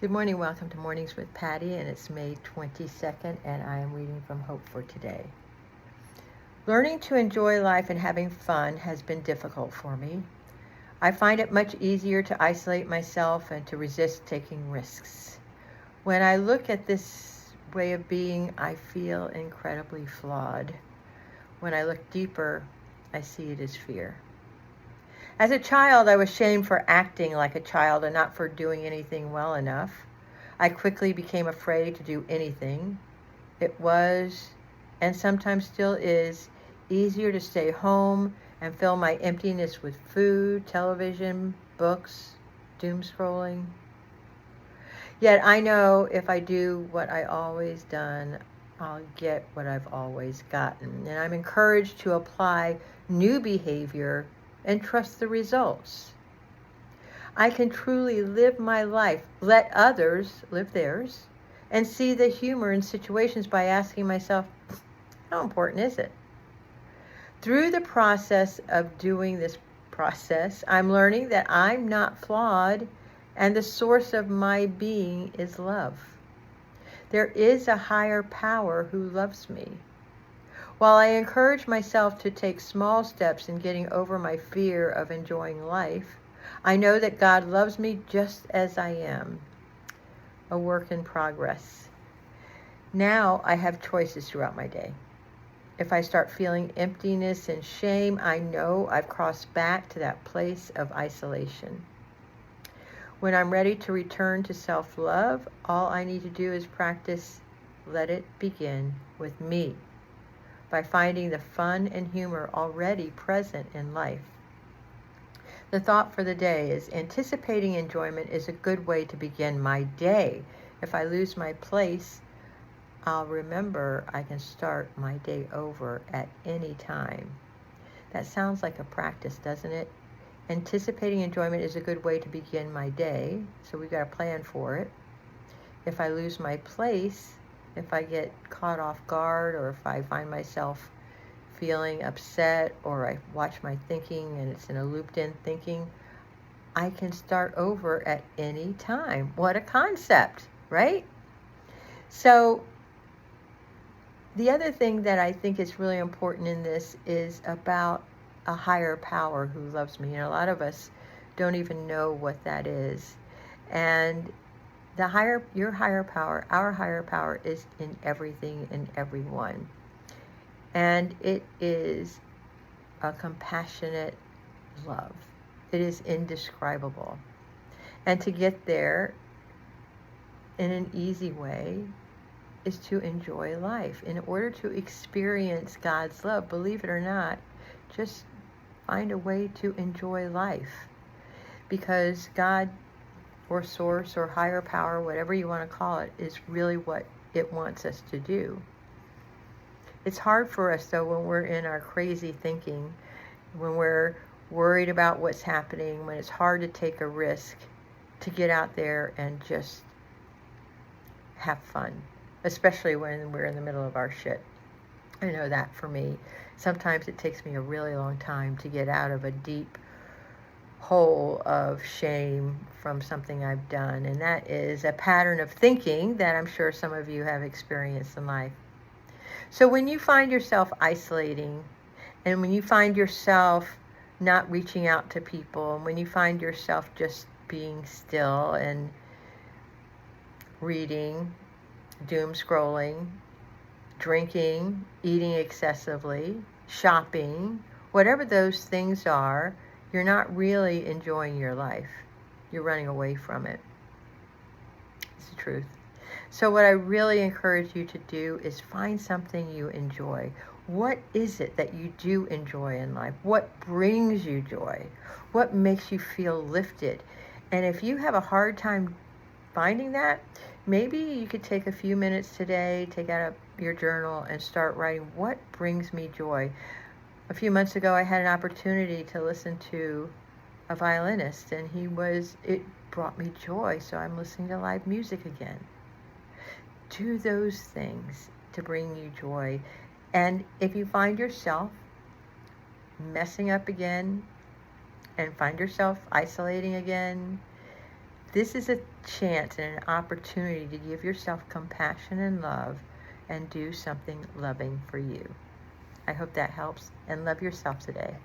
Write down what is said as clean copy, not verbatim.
Good morning. Welcome to Mornings with Patty, and it's May 22nd, and I am reading from Hope for Today. Learning to enjoy life and having fun has been difficult for me. I find it much easier to isolate myself and to resist taking risks. When I look at this way of being, I feel incredibly flawed. When I look deeper, I see it as fear. As a child, I was shamed for acting like a child and not for doing anything well enough. I quickly became afraid to do anything. It was, and sometimes still is, easier to stay home and fill my emptiness with food, television, books, doom scrolling. Yet I know if I do what I always done, I'll get what I've always gotten. And I'm encouraged to apply new behavior and trust the results. I can truly live my life, let others live theirs, and see the humor in situations by asking myself, how important is it? Through the process of doing this process, I'm learning that I'm not flawed and the source of my being is love. There is a higher power who loves me. While I encourage myself to take small steps in getting over my fear of enjoying life, I know that God loves me just as I am, a work in progress. Now I have choices throughout my day. If I start feeling emptiness and shame, I know I've crossed back to that place of isolation. When I'm ready to return to self-love, all I need to do is practice let it begin with me, by finding the fun and humor already present in life. The thought for the day is anticipating enjoyment is a good way to begin my day. If I lose my place, I'll remember I can start my day over at any time. That sounds like a practice, doesn't it? Anticipating enjoyment is a good way to begin my day, so we've got a plan for it. If I lose my place, if I get caught off guard, or if I find myself feeling upset, or I watch my thinking and it's in a looped-in thinking, I can start over at any time. What a concept, right? So the other thing that I think is really important in this is about a higher power who loves me. A lot of us don't even know what that is. And your higher power, our higher power is in everything and everyone. And it is a compassionate love. It is indescribable. And to get there in an easy way is to enjoy life. In order to experience God's love, believe it or not, just find a way to enjoy life. Because God, or source, or higher power, whatever you want to call it, is really what it wants us to do. It's hard for us, though, when we're in our crazy thinking, when we're worried about what's happening, when it's hard to take a risk, to get out there and just have fun, especially when we're in the middle of our shit. I know that for me. Sometimes it takes me a really long time to get out of a deep hole of shame from something I've done, and that is a pattern of thinking that I'm sure some of you have experienced in life. So when you find yourself isolating, and when you find yourself not reaching out to people, and when you find yourself just being still and reading, doom scrolling, drinking, eating excessively, shopping, whatever those things are, you're not really enjoying your life. You're running away from it. It's the truth. So what I really encourage you to do is find something you enjoy. What is it that you do enjoy in life? What brings you joy? What makes you feel lifted? And if you have a hard time finding that, maybe you could take a few minutes today, take out your journal and start writing, what brings me joy? A few months ago, I had an opportunity to listen to a violinist, and it brought me joy, so I'm listening to live music again. Do those things to bring you joy. And if you find yourself messing up again and find yourself isolating again, This is a chance and an opportunity to give yourself compassion and love and do something loving for you. I hope that helps, and love yourself today.